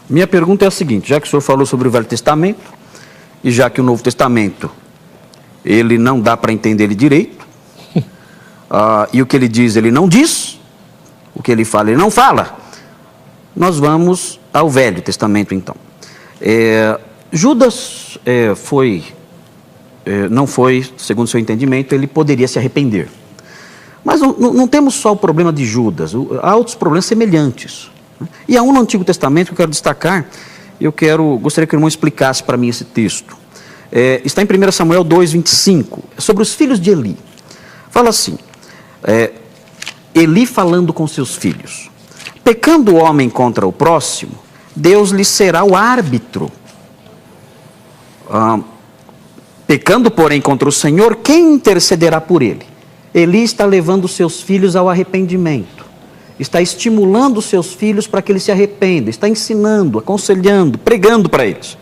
Minha pergunta é a seguinte: já que o senhor falou sobre o Velho Testamento, e já que o Novo Testamento, ele não dá para entender ele direito, e o que ele diz, ele não diz, o que ele fala, ele não fala, nós vamos ao Velho Testamento, então. Judas não foi, segundo o seu entendimento, ele poderia se arrepender. Mas não temos só o problema de Judas, há outros problemas semelhantes. E há um no Antigo Testamento que eu quero destacar, gostaria que o irmão explicasse para mim esse texto. Está em 1 Samuel 2:25, sobre os filhos de Eli. Fala assim, Eli falando com seus filhos: pecando o homem contra o próximo, Deus lhe será o árbitro. Pecando, porém, contra o Senhor, quem intercederá por ele? Eli está levando seus filhos ao arrependimento, está estimulando seus filhos para que eles se arrependam, está ensinando, aconselhando, pregando para eles.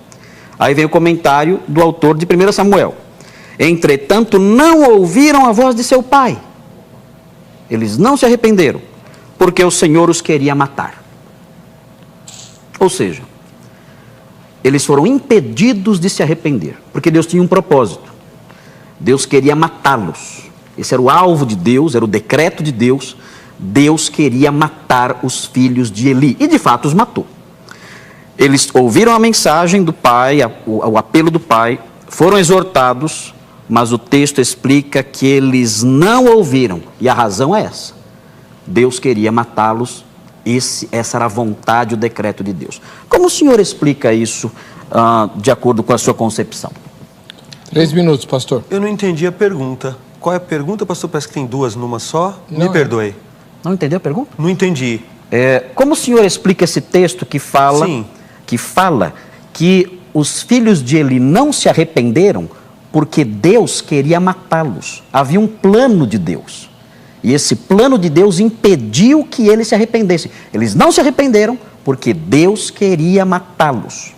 Aí vem o comentário do autor de 1 Samuel. Entretanto, não ouviram a voz de seu pai. Eles não se arrependeram, porque o Senhor os queria matar. Ou seja, eles foram impedidos de se arrepender, porque Deus tinha um propósito. Deus queria matá-los. Esse era o alvo de Deus, era o decreto de Deus. Deus queria matar os filhos de Eli, e de fato os matou. Eles ouviram a mensagem do pai, o apelo do pai, foram exortados, mas o texto explica que eles não ouviram, e a razão é essa: Deus queria matá-los, essa era a vontade, o decreto de Deus. Como o senhor explica isso de acordo com a sua concepção? 3 minutos, pastor. Eu não entendi a pergunta. Qual é a pergunta, pastor? Parece que tem duas numa só. Não, Me perdoe. Não entendeu a pergunta? Não entendi. Como o senhor explica esse texto que fala que os filhos de Eli não se arrependeram porque Deus queria matá-los? Havia um plano de Deus, e esse plano de Deus impediu que eles se arrependessem. Eles não se arrependeram porque Deus queria matá-los.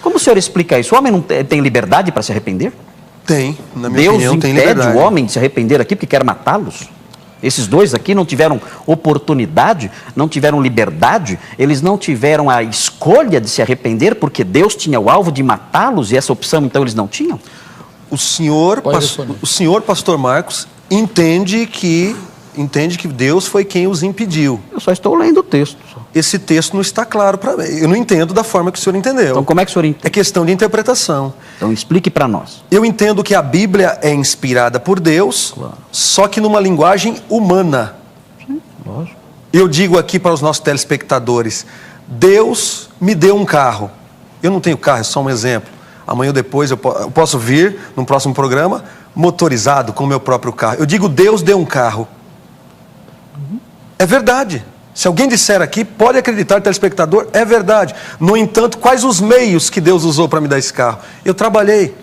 Como o senhor explica isso? O homem não tem liberdade para se arrepender? Tem, na minha opinião, tem Deus liberdade. impede o homem de se arrepender aqui porque quer matá-los? Esses dois aqui não tiveram oportunidade, não tiveram liberdade, eles não tiveram a escolha de se arrepender porque Deus tinha o alvo de matá-los, e essa opção então eles não tinham? O senhor, pastor Marcos, entende que Deus foi quem os impediu. Eu só estou lendo o texto. Esse texto não está claro para mim. Eu não entendo da forma que o senhor entendeu. Então como é que o senhor entende? É questão de interpretação. Então explique para nós. Eu entendo que a Bíblia é inspirada por Deus, Claro. Só que numa linguagem humana. Sim, lógico. Eu digo aqui para os nossos telespectadores: Deus me deu um carro. Eu não tenho carro, é só um exemplo. Amanhã ou depois eu posso vir, num próximo programa, motorizado com o meu próprio carro. Eu digo: Deus deu um carro. É verdade. Se alguém disser aqui, pode acreditar, telespectador, é verdade. No entanto, quais os meios que Deus usou para me dar esse carro? Eu trabalhei,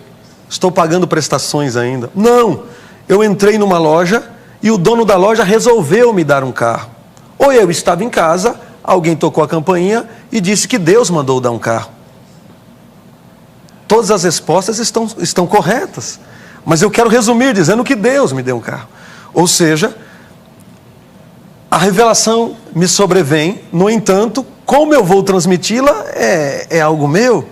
estou pagando prestações ainda. Não, eu entrei numa loja e o dono da loja resolveu me dar um carro. Ou eu estava em casa, alguém tocou a campainha e disse que Deus mandou dar um carro. Todas as respostas estão corretas, mas eu quero resumir dizendo que Deus me deu um carro. Ou seja, a revelação me sobrevém, no entanto, como eu vou transmiti-la é algo meu,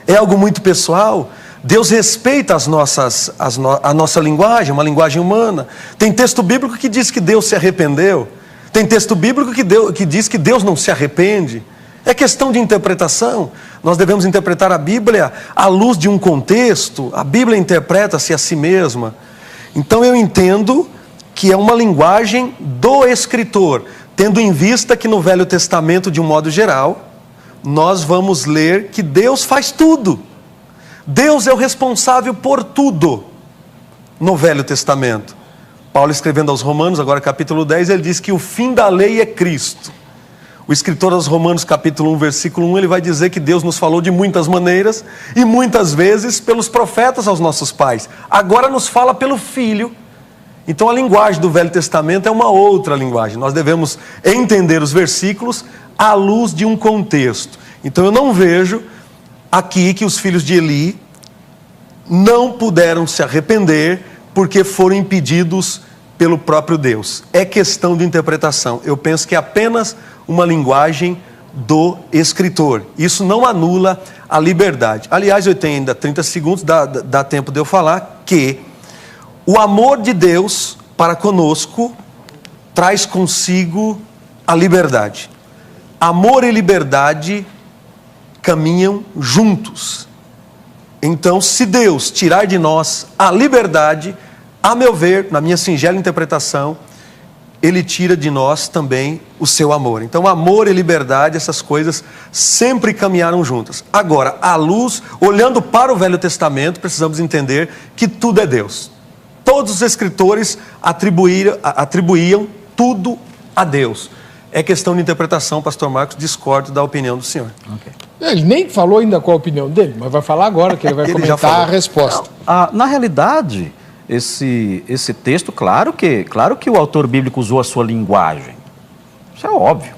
é algo muito pessoal. Deus respeita a nossa linguagem, uma linguagem humana. Tem texto bíblico que diz que Deus se arrependeu. Tem texto bíblico que diz que Deus não se arrepende. É questão de interpretação. Nós devemos interpretar a Bíblia à luz de um contexto. A Bíblia interpreta-se a si mesma. Então eu entendo que é uma linguagem do escritor, tendo em vista que no Velho Testamento, de um modo geral, nós vamos ler que Deus faz tudo. Deus é o responsável por tudo no Velho Testamento. Paulo, escrevendo aos Romanos, agora capítulo 10, ele diz que o fim da lei é Cristo. O escritor aos Romanos, capítulo 1, versículo 1, ele vai dizer que Deus nos falou de muitas maneiras e muitas vezes pelos profetas aos nossos pais. Agora nos fala pelo Filho. Então a linguagem do Velho Testamento é uma outra linguagem. Nós devemos entender os versículos à luz de um contexto. Então eu não vejo aqui que os filhos de Eli não puderam se arrepender porque foram impedidos pelo próprio Deus. É questão de interpretação. Eu penso que é apenas uma linguagem do escritor. Isso não anula a liberdade. Aliás, eu tenho ainda 30 segundos, dá tempo de eu falar que o amor de Deus para conosco traz consigo a liberdade. Amor e liberdade caminham juntos. Então, se Deus tirar de nós a liberdade, a meu ver, na minha singela interpretação, Ele tira de nós também o seu amor. Então, amor e liberdade, essas coisas sempre caminharam juntas. Agora, à luz, olhando para o Velho Testamento, precisamos entender que tudo é Deus. Todos os escritores atribuíam tudo a Deus. É questão de interpretação, pastor Marcos, discordo da opinião do senhor. Okay. Ele nem falou ainda qual a opinião dele, mas vai falar agora, que ele vai comentar a resposta. Na realidade, esse texto, claro que o autor bíblico usou a sua linguagem. Isso é óbvio.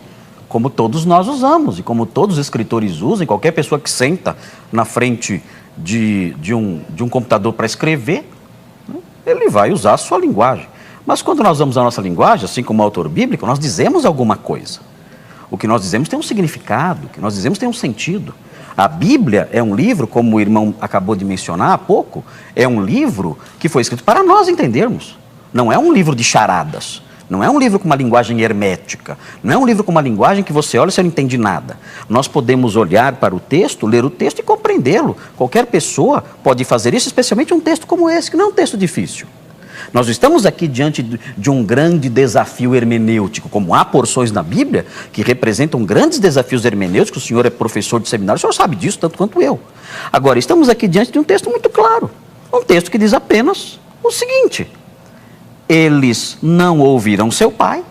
Como todos nós usamos, e como todos os escritores usam, qualquer pessoa que senta na frente de um computador para escrever, né, ele vai usar a sua linguagem. Mas quando nós usamos a nossa linguagem, assim como o autor bíblico, nós dizemos alguma coisa. O que nós dizemos tem um significado, o que nós dizemos tem um sentido. A Bíblia é um livro, como o irmão acabou de mencionar há pouco, é um livro que foi escrito para nós entendermos. Não é um livro de charadas, não é um livro com uma linguagem hermética, não é um livro com uma linguagem que você olha e você não entende nada. Nós podemos olhar para o texto, ler o texto e compreendê-lo. Qualquer pessoa pode fazer isso, especialmente um texto como esse, que não é um texto difícil. Nós estamos aqui diante de um grande desafio hermenêutico, como há porções na Bíblia que representam grandes desafios hermenêuticos. O senhor é professor de seminário, o senhor sabe disso tanto quanto eu. Agora, estamos aqui diante de um texto muito claro, um texto que diz apenas o seguinte: eles não ouviram seu pai,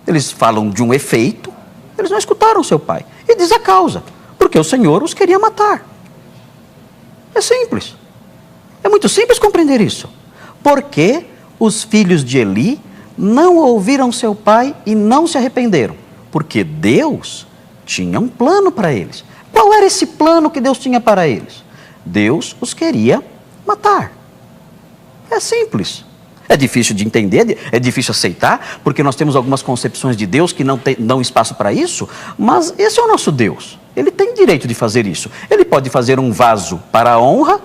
eles falam de um efeito, eles não escutaram seu pai. E diz a causa, porque o Senhor os queria matar. É simples, é muito simples compreender isso. Porque os filhos de Eli não ouviram seu pai e não se arrependeram? Porque Deus tinha um plano para eles. Qual era esse plano que Deus tinha para eles? Deus os queria matar. É simples. É difícil de entender, é difícil aceitar, porque nós temos algumas concepções de Deus que não dão espaço para isso, mas esse é o nosso Deus. Ele tem direito de fazer isso. Ele pode fazer um vaso para a honra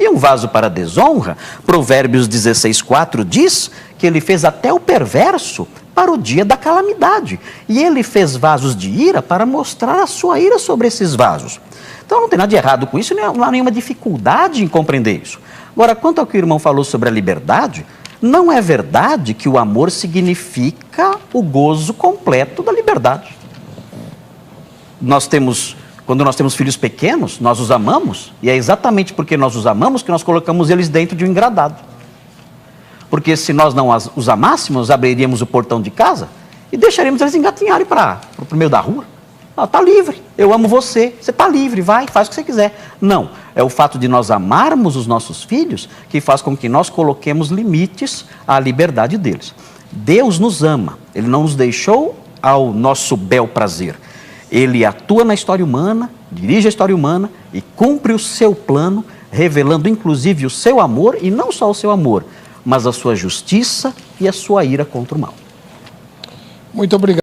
e um vaso para a desonra. Provérbios 16:4 diz que ele fez até o perverso para o dia da calamidade. E ele fez vasos de ira para mostrar a sua ira sobre esses vasos. Então não tem nada de errado com isso, não há nenhuma dificuldade em compreender isso. Agora, quanto ao que o irmão falou sobre a liberdade, não é verdade que o amor significa o gozo completo da liberdade. Quando nós temos filhos pequenos, nós os amamos, e é exatamente porque nós os amamos que nós colocamos eles dentro de um engradado. Porque se nós não os amássemos, abriríamos o portão de casa e deixaríamos eles engatinharem para o meio da rua. Está livre, eu amo você, você está livre, vai, faz o que você quiser. Não, é o fato de nós amarmos os nossos filhos que faz com que nós coloquemos limites à liberdade deles. Deus nos ama, Ele não nos deixou ao nosso bel prazer. Ele atua na história humana, dirige a história humana e cumpre o seu plano, revelando inclusive o seu amor, e não só o seu amor, mas a sua justiça e a sua ira contra o mal. Muito obrigado.